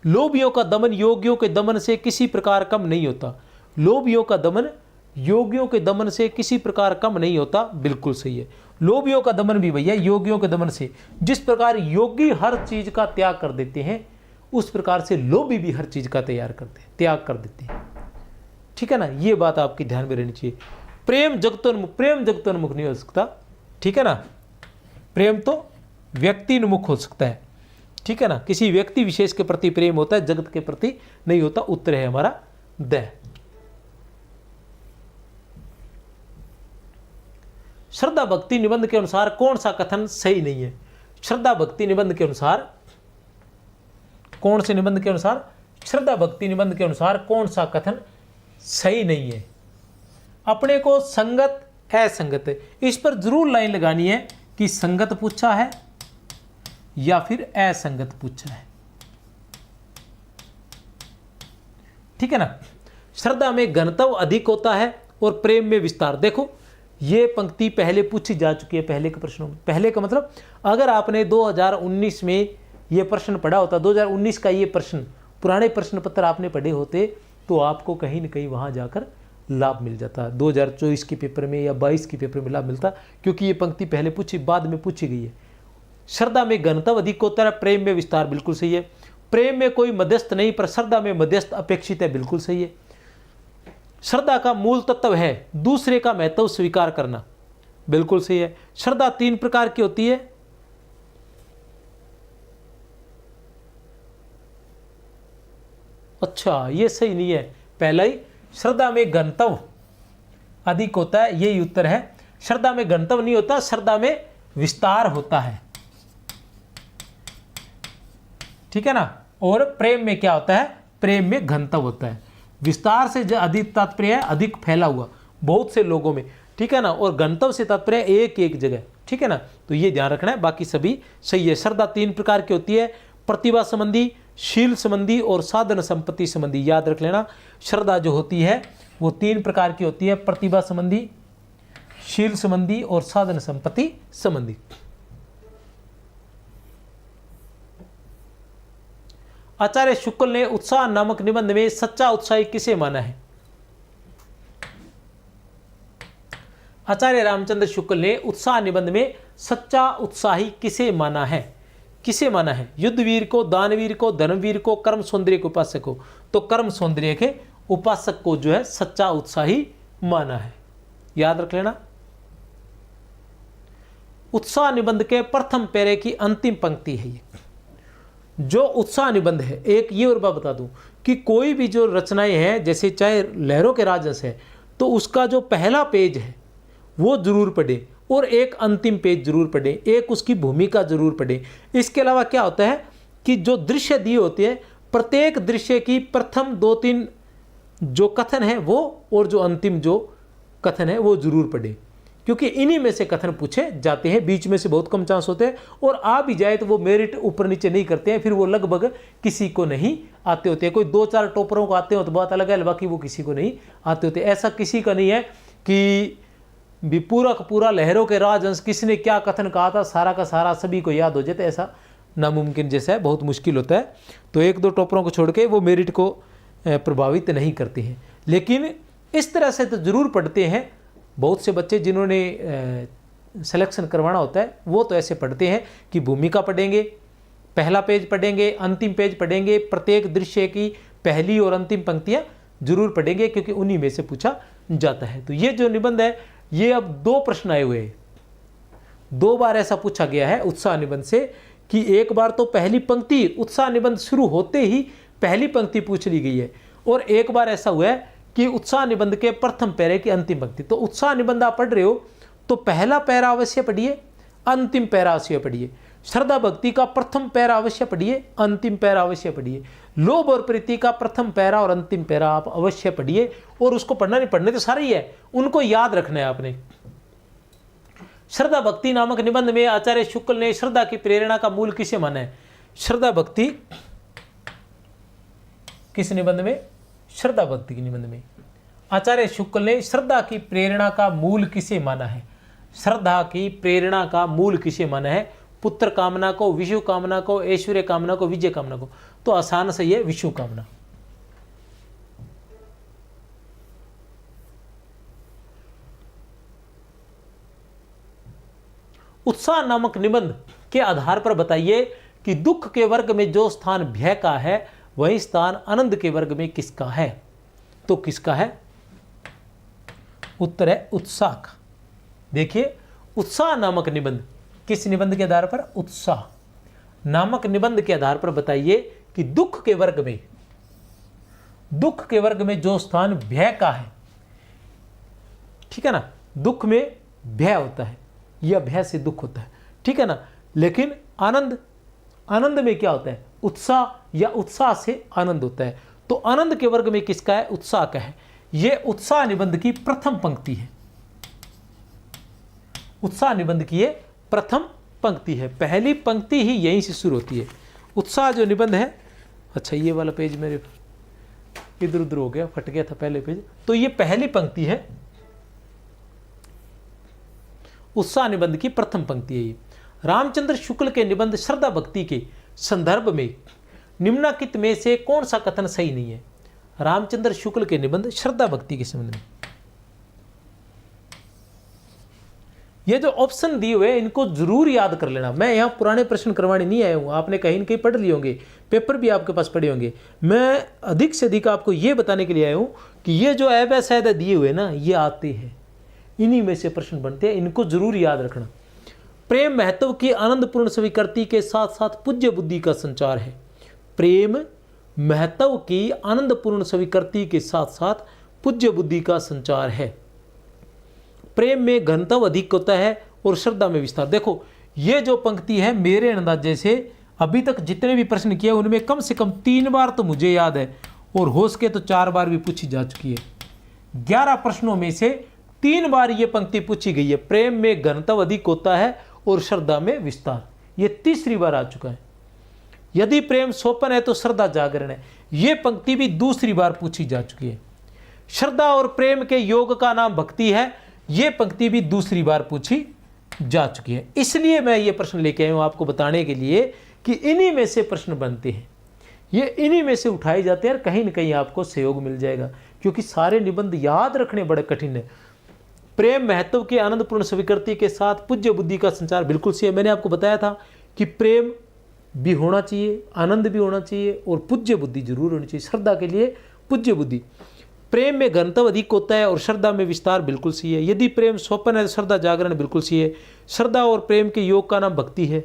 लोभियों का दमन योगियों के दमन से किसी प्रकार कम नहीं होता। लोभियों का दमन योगियों के दमन से किसी प्रकार कम नहीं होता, बिल्कुल सही है। लोभियों का दमन भी भैया योगियों के दमन से, जिस प्रकार योगी हर चीज का त्याग कर देते हैं, उस प्रकार से लोभी भी हर चीज का त्याग कर देते हैं। ठीक है ना, ये बात आपकी ध्यान में रहनी चाहिए। प्रेम जगतोन्मुख नहीं हो सकता। ठीक है ना, प्रेम तो व्यक्तिन्मुख हो सकता है। ठीक है ना, किसी व्यक्ति विशेष के प्रति प्रेम होता है, जगत के प्रति नहीं होता। उत्तर है हमारा द। श्रद्धा भक्ति निबंध के अनुसार कौन सा कथन सही नहीं है? श्रद्धा भक्ति निबंध के अनुसार कौन से निबंध के अनुसार? श्रद्धा भक्ति निबंध के अनुसार कौन सा कथन सही नहीं है? अपने को संगत असंगत, इस पर जरूर लाइन लगानी है कि संगत पूछा है या फिर असंगत पूछा है। ठीक है ना। श्रद्धा में घनत्व अधिक होता है और प्रेम में विस्तार। देखो, ये पंक्ति पहले पूछी जा चुकी है पहले के प्रश्नों में। पहले का मतलब, अगर आपने 2019 में ये प्रश्न पढ़ा होता, 2019 का ये प्रश्न, पुराने प्रश्न पत्र आपने पढ़े होते, तो आपको कहीं न कहीं वहाँ जाकर लाभ मिल जाता। 2024 के पेपर में या 22 के पेपर में लाभ मिलता, क्योंकि ये पंक्ति पहले पूछी, बाद में पूछी गई है। श्रद्धा में घनत्व अधिक होता है, प्रेम में विस्तार, बिल्कुल सही है। प्रेम में कोई मध्यस्थ नहीं, पर श्रद्धा में मध्यस्थ अपेक्षित है, बिल्कुल सही है। श्रद्धा का मूल तत्व है दूसरे का महत्व स्वीकार करना, बिल्कुल सही है। श्रद्धा 3 प्रकार की होती है। अच्छा, ये सही नहीं है। पहला ही, श्रद्धा में घनत्व अधिक होता है, यही उत्तर है। श्रद्धा में घनत्व नहीं होता, श्रद्धा में विस्तार होता है। ठीक है ना। और प्रेम में क्या होता है? प्रेम में घनत्व होता है। विस्तार से अधिक तात्पर्य है अधिक फैला हुआ, बहुत से लोगों में। ठीक है ना। और घनत्व से तात्पर्य एक एक जगह। ठीक है ना, तो ये ध्यान रखना है, बाकी सभी सही है। श्रद्धा 3 प्रकार की होती है, प्रतिभा संबंधी, शील संबंधी और साधन संपत्ति संबंधी। याद रख लेना, श्रद्धा जो होती है वो 3 प्रकार की होती है, प्रतिभा संबंधी, शील संबंधी और साधन संपत्ति संबंधी। आचार्य शुक्ल ने उत्साह नामक निबंध में सच्चा उत्साही किसे माना है? आचार्य रामचंद्र शुक्ल ने उत्साह निबंध में सच्चा उत्साही किसे माना है? किसे माना है? युद्धवीर को, दानवीर को, धर्मवीर को, कर्म सौंदर्य के उपासक को। तो कर्म सौंदर्य के उपासक को जो है सच्चा उत्साही माना है, याद रख लेना। उत्साह निबंध के प्रथम पैरे की अंतिम पंक्ति है ये। जो उत्साह निबंध है, एक ये और बात बता दूं कि कोई भी जो रचनाएं हैं, जैसे चाहे लहरों के राजस है, तो उसका जो पहला पेज है वो जरूर पढ़े। और एक अंतिम पेज जरूर पढ़ें, एक उसकी भूमिका जरूर पढ़ें। इसके अलावा क्या होता है कि जो दृश्य दिए होते हैं, प्रत्येक दृश्य की प्रथम 2-3 जो कथन है वो, और जो अंतिम जो कथन है वो जरूर पढ़ें, क्योंकि इन्हीं में से कथन पूछे जाते हैं। बीच में से बहुत कम चांस होते हैं, और आ भी जाए तो वो मेरिट ऊपर नीचे नहीं करते हैं, फिर वो लगभग किसी को नहीं आते होते हैं। कोई 2-4 टॉपरों को आते हो तो बात अलग है, बाकी वो किसी को नहीं आते होते। ऐसा किसी का नहीं है कि भी पूरा का पूरा लहरों के राजहंस किसने क्या कथन कहा था सारा का सारा सभी को याद हो जाता है, ऐसा नामुमकिन जैसा है, बहुत मुश्किल होता है। तो 1-2 टॉपरों को छोड़ के वो मेरिट को प्रभावित नहीं करते हैं। लेकिन इस तरह से तो ज़रूर पढ़ते हैं। बहुत से बच्चे जिन्होंने सिलेक्शन करवाना होता है वो तो ऐसे पढ़ते हैं कि भूमिका पढ़ेंगे, पहला पेज पढ़ेंगे, अंतिम पेज पढ़ेंगे, प्रत्येक दृश्य की पहली और अंतिम पंक्तियाँ जरूर पढ़ेंगे, क्योंकि उन्हीं में से पूछा जाता है। तो ये जो निबंध है, ये अब 2 प्रश्न आए हुए हैं। 2 बार ऐसा पूछा गया है उत्साह निबंध से कि एक बार तो पहली पंक्ति, उत्साह निबंध शुरू होते ही पहली पंक्ति पूछ ली गई है, और एक बार ऐसा हुआ है कि उत्साह निबंध के प्रथम पैरे की अंतिम पंक्ति। तो उत्साह निबंध आप पढ़ रहे हो तो पहला पैरा अवश्य पढ़िए, अंतिम पैरा अवश्य पढ़िए। श्रद्धा भक्ति का प्रथम पैरा अवश्य पढ़िए, अंतिम पैरा अवश्य पढ़िए। लोभ और प्रीति का प्रथम पैरा और अंतिम पैरा आप अवश्य पढ़िए, और उसको पढ़ना नहीं, पढ़ने तो सारे ही है, उनको याद रखना है आपने। श्रद्धा भक्ति नामक निबंध में आचार्य शुक्ल ने श्रद्धा की प्रेरणा का मूल किसे माना है? श्रद्धा भक्ति किस निबंध में? श्रद्धा भक्ति के निबंध में आचार्य शुक्ल ने श्रद्धा की प्रेरणा का मूल किसे माना है? श्रद्धा की प्रेरणा का मूल किसे माना है? पुत्र कामना को, विषु कामना को, ऐश्वर्य कामना को, विजय कामना को। तो आसान से ये विषु कामना। उत्साह नामक निबंध के आधार पर बताइए कि दुख के वर्ग में जो स्थान भय का है वही स्थान आनंद के वर्ग में किसका है? तो किसका है? उत्तर है उत्साह का। देखिए, उत्साह नामक निबंध किस निबंध के आधार पर? उत्साह नामक निबंध के आधार पर बताइए कि दुख के वर्ग में जो स्थान भय का है, ठीक है ना, दुख में भय होता है या भय से दुख होता है, ठीक है ना। लेकिन आनंद में क्या होता है? उत्साह या उत्साह से आनंद होता है। तो आनंद के वर्ग में किसका है? उत्साह का है। यह उत्साह निबंध की प्रथम पंक्ति है। उत्साह निबंध की ये प्रथम पंक्ति है, पहली पंक्ति ही यहीं से शुरू होती है। उत्साह जो निबंध है, अच्छा ये वाला पेज मेरे इधर उधर हो गया, फट गया था पहले पेज, तो ये पहली पंक्ति है, उत्साह निबंध की प्रथम पंक्ति है ये। रामचंद्र शुक्ल के निबंध श्रद्धा भक्ति के संदर्भ में निम्नलिखित में से कौन सा कथन सही नहीं है? रामचंद्र शुक्ल के निबंध श्रद्धा भक्ति के संबंध में ये जो ऑप्शन दिए हुए इनको जरूर याद कर लेना। मैं यहाँ पुराने प्रश्न करवाने नहीं आया हूँ, आपने कहीं न कहीं पढ़ लिए होंगे, पेपर भी आपके पास पढ़े होंगे। मैं अधिक से अधिक आपको ये बताने के लिए आया हूँ कि ये जो ऐब दिए हुए ना, ये आते हैं, इन्हीं में से प्रश्न बनते हैं, इनको जरूर याद रखना। प्रेम महत्व की आनंदपूर्ण स्वीकृति के साथ साथ पूज्य बुद्धि का संचार है। प्रेम महत्व की आनंदपूर्ण स्वीकृति के साथ साथ पूज्य बुद्धि का संचार है। प्रेम में घनत्व अधिक होता है और श्रद्धा में विस्तार। देखो, ये जो पंक्ति है मेरे अंदाजे से अभी तक जितने भी प्रश्न किए उनमें कम से कम 3 बार तो मुझे याद है, और हो सके तो 4 बार भी पूछी जा चुकी है। 11 प्रश्नों में से 3 बार ये पंक्ति पूछी गई है। प्रेम में घनत्व अधिक होता है और श्रद्धा में विस्तार, ये तीसरी बार आ चुका है। यदि प्रेम सोपन है तो श्रद्धा जागरण है, ये पंक्ति भी दूसरी बार पूछी जा चुकी है। श्रद्धा और प्रेम के योग का नाम भक्ति है, ये पंक्ति भी दूसरी बार पूछी जा चुकी है। इसलिए मैं ये प्रश्न लेके आया हूं आपको बताने के लिए कि इन्हीं में से प्रश्न बनते हैं, ये इन्हीं में से उठाए जाते हैं, कहीं ना कहीं आपको सहयोग मिल जाएगा, क्योंकि सारे निबंध याद रखने बड़े कठिन है। प्रेम महत्व के आनंदपूर्ण स्वीकृति के साथ पूज्य बुद्धि का संचार बिल्कुल सही है। मैंने आपको बताया था कि प्रेम भी होना चाहिए, आनंद भी होना चाहिए और पूज्य बुद्धि जरूर होनी चाहिए। श्रद्धा के लिए पूज्य बुद्धि। प्रेम में घनत्व अधिक होता है और श्रद्धा में विस्तार बिल्कुल सही है। यदि प्रेम सोपन है तो श्रद्धा जागरण बिल्कुल सही है। श्रद्धा और प्रेम के योग का नाम भक्ति है।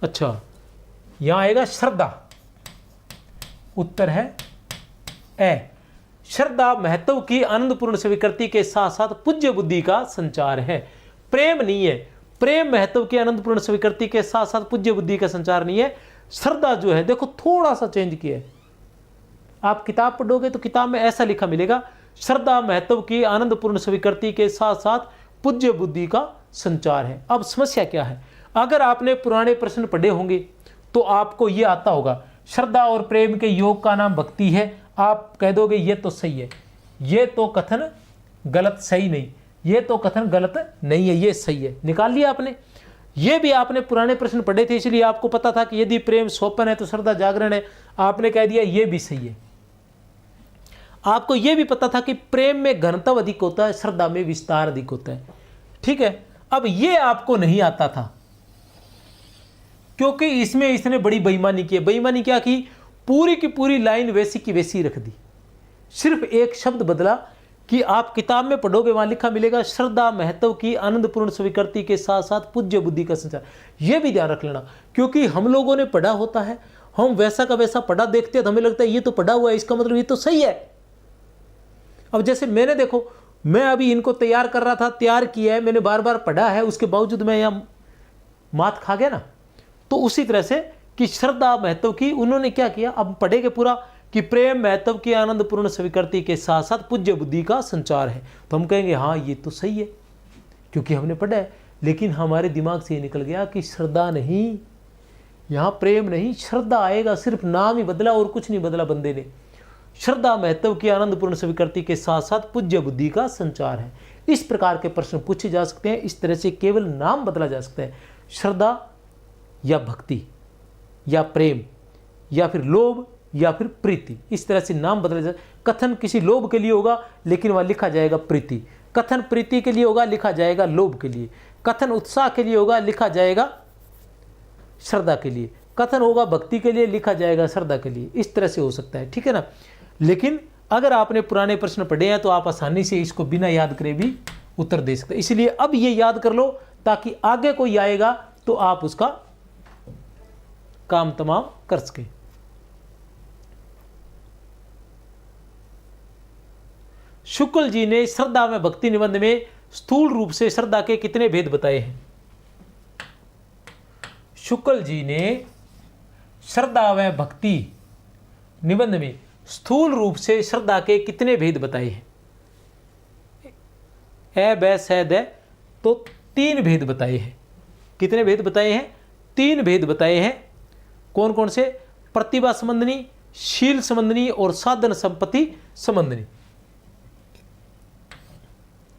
अच्छा, यहां आएगा श्रद्धा, उत्तर है ए। श्रद्धा महत्व की आनंदपूर्ण स्वीकृति के साथ साथ पूज्य बुद्धि का संचार है। प्रेम नहीं है, प्रेम महत्व की आनंदपूर्ण स्वीकृति के साथ साथ पूज्य बुद्धि का संचार नहीं है। श्रद्धा जो है देखो थोड़ा सा चेंज किया है, आप किताब पढ़ोगे तो किताब में ऐसा लिखा मिलेगा, श्रद्धा महत्व की आनंदपूर्ण स्वीकृति के साथ साथ पूज्य बुद्धि का संचार है। अब समस्या क्या है, अगर आपने पुराने प्रश्न पढ़े होंगे तो आपको ये आता होगा श्रद्धा और प्रेम के योग का नाम भक्ति है, आप कह दोगे ये तो सही है, ये तो कथन गलत सही नहीं, ये तो कथन गलत नहीं है, ये सही है, निकाल लिया आपने। ये भी आपने पुराने प्रश्न पढ़े थे इसलिए आपको पता था कि यदि प्रेम सोपन है तो श्रद्धा जागरण है, आपने कह दिया ये भी सही है। आपको यह भी पता था कि प्रेम में घनत्व अधिक होता है, श्रद्धा में विस्तार अधिक होता है, ठीक है। अब ये आपको नहीं आता था क्योंकि इसमें इसने बड़ी बेईमानी की। बेईमानी क्या की, पूरी की पूरी लाइन वैसी की वैसी रख दी, सिर्फ एक शब्द बदला कि आप किताब में पढ़ोगे वहां लिखा मिलेगा श्रद्धा महत्व की आनंदपूर्ण स्वीकृति के साथ साथ पूज्य बुद्धि का संचार। यह भी ध्यान रख लेना क्योंकि हम लोगों ने पढ़ा होता है, हम वैसा का वैसा पढ़ा देखते हैं तो हमें लगता है ये तो पढ़ा हुआ है, इसका मतलब ये तो सही है। अब जैसे मैंने देखो, मैं अभी इनको तैयार कर रहा था, तैयार किया है, मैंने बार बार पढ़ा है, उसके बावजूद मैं यहाँ मात खा गया ना। तो उसी तरह से कि श्रद्धा महत्व की उन्होंने क्या किया, अब पढ़ेंगे पूरा कि प्रेम महत्व की आनंदपूर्ण स्वीकृति के साथ साथ पूज्य बुद्धि का संचार है, तो हम कहेंगे हाँ ये तो सही है क्योंकि हमने पढ़ा है। लेकिन हमारे दिमाग से ये निकल गया कि श्रद्धा नहीं, यहाँ प्रेम नहीं, श्रद्धा आएगा, सिर्फ नाम ही बदला और कुछ नहीं बदला बंदे ने। श्रद्धा महत्व की आनंदपूर्ण स्वीकृति के साथ साथ पूज्य बुद्धि का संचार है। इस प्रकार के प्रश्न पूछे जा सकते हैं, इस तरह से केवल नाम बदला जा सकता है, श्रद्धा या भक्ति या प्रेम या फिर लोभ या फिर प्रीति, इस तरह से नाम बदला जाए। कथन किसी लोभ के लिए होगा लेकिन वह लिखा जाएगा प्रीति, कथन प्रीति के लिए होगा लिखा जाएगा लोभ के लिए, कथन उत्साह के लिए होगा लिखा जाएगा श्रद्धा के लिए, कथन होगा भक्ति के लिए लिखा जाएगा श्रद्धा के लिए। इस तरह से हो सकता है, ठीक है ना। लेकिन अगर आपने पुराने प्रश्न पढ़े हैं तो आप आसानी से इसको बिना याद करे भी उत्तर दे सकते हैं। इसलिए अब ये याद कर लो ताकि आगे कोई आएगा तो आप उसका काम तमाम कर सके। शुक्ल जी ने श्रद्धा में भक्ति निबंध में स्थूल रूप से श्रद्धा के कितने भेद बताए हैं? शुक्ल जी ने श्रद्धा व भक्ति निबंध में स्थूल रूप से श्रद्धा के कितने भेद बताए हैं? ए बै सै दै, तो 3 भेद बताए हैं। कितने भेद बताए हैं? 3 भेद बताए हैं। कौन कौन से? प्रतिभा संबंधनी, शील संबंधनी और साधन संपत्ति संबंधनी,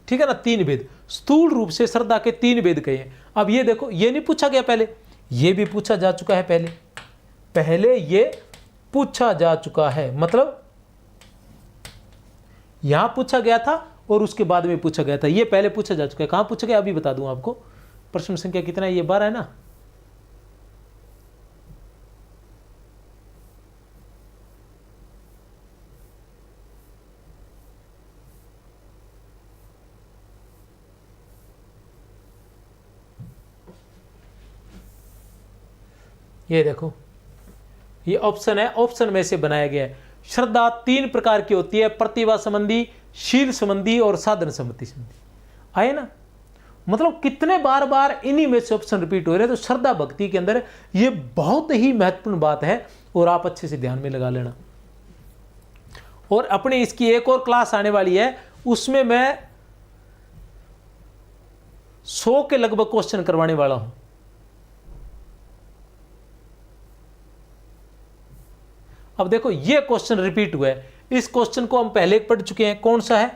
ठीक है ना। 3 भेद, स्थूल रूप से श्रद्धा के 3 भेद कहे हैं। अब ये देखो, ये नहीं पूछा गया पहले, ये भी पूछा जा चुका है पहले ये पूछा जा चुका है, मतलब यहां पूछा गया था और उसके बाद में पूछा गया था, ये पहले पूछा जा चुका है। कहां पूछा गया अभी बता दूं आपको। प्रश्न संख्या कितना है? ये 12 है ना। ये देखो, ये ऑप्शन है, ऑप्शन में से बनाया गया है। श्रद्धा 3 प्रकार की होती है, प्रतिभा संबंधी, शील संबंधी और साधन संपत्ति संबंधी। आए ना, मतलब कितने बार बार इन्हीं में से ऑप्शन रिपीट हो रहे हैं। तो श्रद्धा भक्ति के अंदर ये बहुत ही महत्वपूर्ण बात है और आप अच्छे से ध्यान में लगा लेना। और अपनी इसकी एक और क्लास आने वाली है, उसमें मैं 100 के लगभग क्वेश्चन करवाने वाला हूं। अब देखो, ये क्वेश्चन रिपीट हुआ है। इस क्वेश्चन को हम पहले पढ़ चुके हैं। कौन सा है?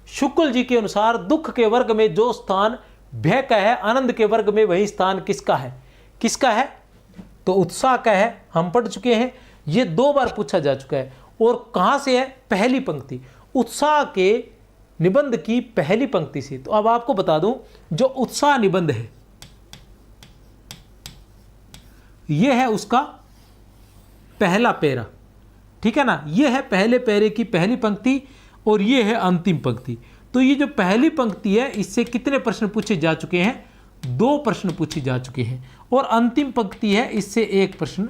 शुक्ल जी के अनुसार दुख के वर्ग में जो स्थान भय का है, आनंद के वर्ग में वही स्थान किसका है? किसका है? तो उत्साह का है, हम पढ़ चुके हैं। ये 2 बार पूछा जा चुका है। और कहां से है? पहली पंक्ति, उत्साह के निबंध की पहली पंक्ति से। तो अब आपको बता दूं, जो उत्साह निबंध है यह है उसका पहला पैरा, ठीक है ना। ये है पहले पैरे की पहली पंक्ति और ये है अंतिम पंक्ति। तो ये जो पहली पंक्ति है इससे कितने प्रश्न पूछे जा चुके हैं? 2 प्रश्न पूछे जा चुके हैं। और अंतिम पंक्ति है, इससे 1 प्रश्न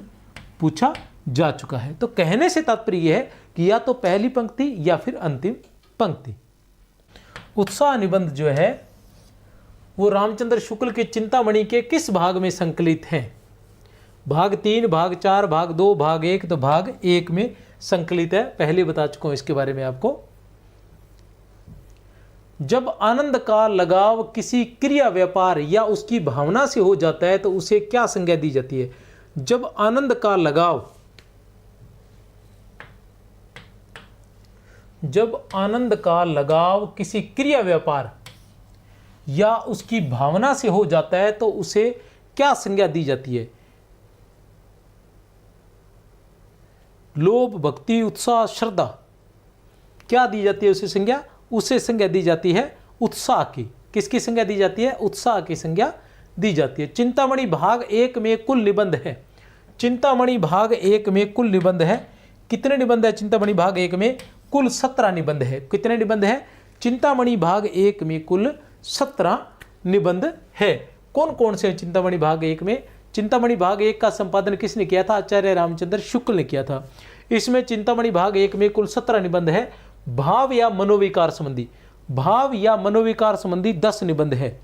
पूछा जा चुका है। तो कहने से तात्पर्य यह है कि या तो पहली पंक्ति या फिर अंतिम पंक्ति। उत्साह निबंध जो है वो रामचंद्र शुक्ल के चिंतामणि के किस भाग में संकलित है? भाग 3, भाग 4, भाग 2, भाग 1। तो भाग 1 में संकलित है, पहले बता चुका हूं इसके बारे में आपको। जब आनंद का लगाव किसी क्रिया व्यापार या उसकी भावना से हो जाता है तो उसे क्या संज्ञा दी जाती है? जब आनंद का लगाव, जब आनंद का लगाव किसी क्रिया व्यापार या उसकी भावना से हो जाता है तो उसे क्या संज्ञा दी जाती है? लोभ, भक्ति, उत्साह, श्रद्धा, क्या दी जाती है उसे संज्ञा? उसे संज्ञा दी जाती है उत्साह की। किसकी संज्ञा दी जाती है? उत्साह की संज्ञा दी जाती है। चिंतामणि भाग 1 में कुल निबंध है। चिंतामणि भाग 1 में कुल निबंध है। कितने निबंध है चिंतामणि भाग 1 में? कुल 17 निबंध है। कितने निबंध है चिंतामणि भाग 1 में? कुल 17 निबंध है। कौन कौन से चिंतामणि भाग 1 में? चिंतामणि भाग 1 का संपादन किसने किया था? आचार्य रामचंद्र शुक्ल ने किया था। इसमें चिंतामणि भाग 1 में कुल 17 निबंध है। भाव या मनोविकार संबंधी, भाव या मनोविकार संबंधी 10 निबंध है।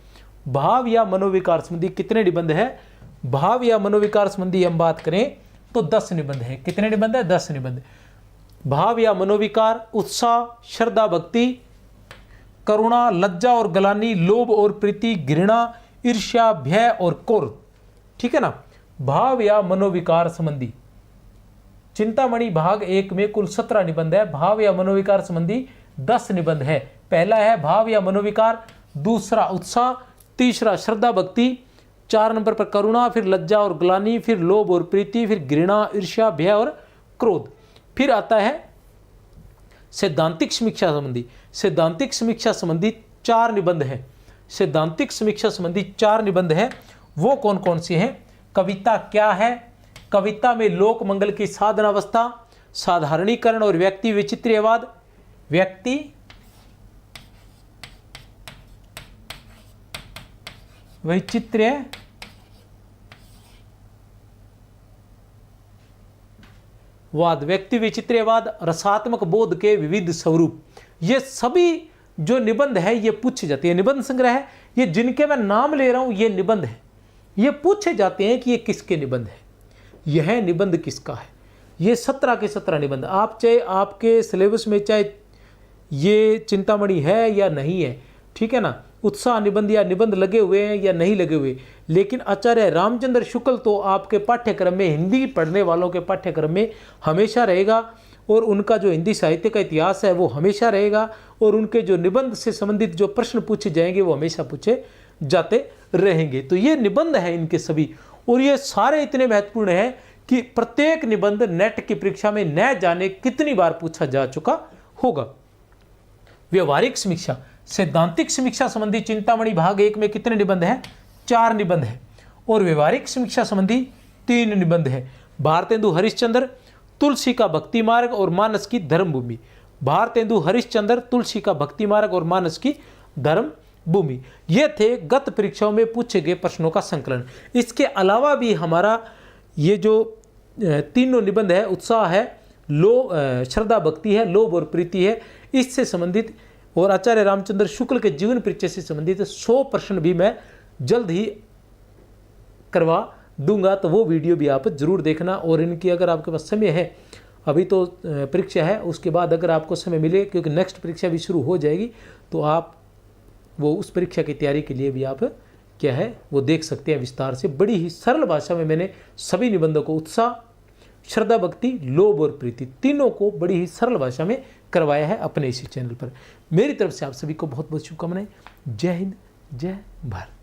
भाव या मनोविकार संबंधी कितने निबंध है? भाव या मनोविकार संबंधी हम बात करें तो 10 निबंध है। कितने निबंध है? 10 निबंध। भाव या मनोविकार, उत्साह, श्रद्धा, भक्ति, करुणा, लज्जा और गलानी, लोभ और प्रीति, घृणा, ईर्ष्या, भय और क्रोध। ठीक है ना? भाव या मनोविकार संबंधी चिंतामणि भाग 1 में कुल 17 निबंध है। भाव या मनोविकार संबंधी 10 निबंध है। पहला है भाव या मनोविकार, दूसरा उत्साह, तीसरा श्रद्धा भक्ति, 4 नंबर पर करुणा, फिर लज्जा और ग्लानि, फिर लोभ और प्रीति, फिर घृणा, ईर्ष्या, भय और क्रोध। फिर आता है सैद्धांतिक समीक्षा संबंधी। सैद्धांतिक समीक्षा संबंधी 4 निबंध है। सैद्धांतिक समीक्षा संबंधी 4 निबंध है। वो कौन कौन से हैं? कविता क्या है, कविता में लोक मंगल की साधनावस्था, साधारणीकरण और व्यक्ति विचित्र्यवाद, व्यक्ति वैचित्र्यवाद, व्यक्ति विचित्र्यवाद, रसात्मक बोध के विविध स्वरूप। ये सभी जो निबंध है ये पूछे जाते हैं। निबंध संग्रह है ये, जिनके मैं नाम ले रहा हूं ये निबंध है। ये पूछे जाते हैं कि ये किसके निबंध है, यह निबंध किसका है। ये 17 के 17 निबंध। आप चाहे आपके सिलेबस में चाहे ये चिंतामणि है या नहीं है, ठीक है ना, उत्साह निबंध या निबंध लगे हुए हैं या नहीं लगे हुए, लेकिन आचार्य रामचंद्र शुक्ल तो आपके पाठ्यक्रम में, हिंदी पढ़ने वालों के पाठ्यक्रम में हमेशा रहेगा। और उनका जो हिंदी साहित्य का इतिहास है वो हमेशा रहेगा। और उनके जो निबंध से संबंधित जो प्रश्न पूछे जाएंगे वो हमेशा पूछे जाते रहेंगे। तो ये निबंध है इनके सभी। और ये सारे इतने महत्वपूर्ण हैं कि प्रत्येक निबंध नेट की परीक्षा में न जाने कितनी बार पूछा जा चुका होगा। व्यवहारिक समीक्षा, सैद्धांतिक समीक्षा संबंधी चिंतामणि भाग 1 में कितने निबंध हैं? 4 निबंध है। और व्यवहारिक समीक्षा संबंधी 3 निबंध है। भारतेंदु हरिश्चंद्र, तुलसी का भक्ति मार्ग और मानस की धर्मभूमि। भारतेंदु हरिश्चंद्र, तुलसी का भक्ति मार्ग और मानस की धर्मभूमि। ये थे गत परीक्षाओं में पूछे गए प्रश्नों का संकलन। इसके अलावा भी हमारा ये जो तीनों निबंध है, उत्साह है, श्रद्धा भक्ति है, लोभ और प्रीति है, इससे संबंधित और आचार्य रामचंद्र शुक्ल के जीवन परिचय से संबंधित 100 प्रश्न भी मैं जल्द ही करवा दूंगा। तो वो वीडियो भी आप जरूर देखना। और इनकी अगर आपके पास समय है, अभी तो परीक्षा है, उसके बाद अगर आपको समय मिले, क्योंकि नेक्स्ट परीक्षा भी शुरू हो जाएगी, तो आप वो उस परीक्षा की तैयारी के लिए भी आप क्या है वो देख सकते हैं विस्तार से। बड़ी ही सरल भाषा में मैंने सभी निबंधों को, उत्साह, श्रद्धा भक्ति, लोभ और प्रीति, तीनों को बड़ी ही सरल भाषा में करवाया है अपने इसी चैनल पर। मेरी तरफ से आप सभी को बहुत बहुत शुभकामनाएं। जय हिंद, जय भारत।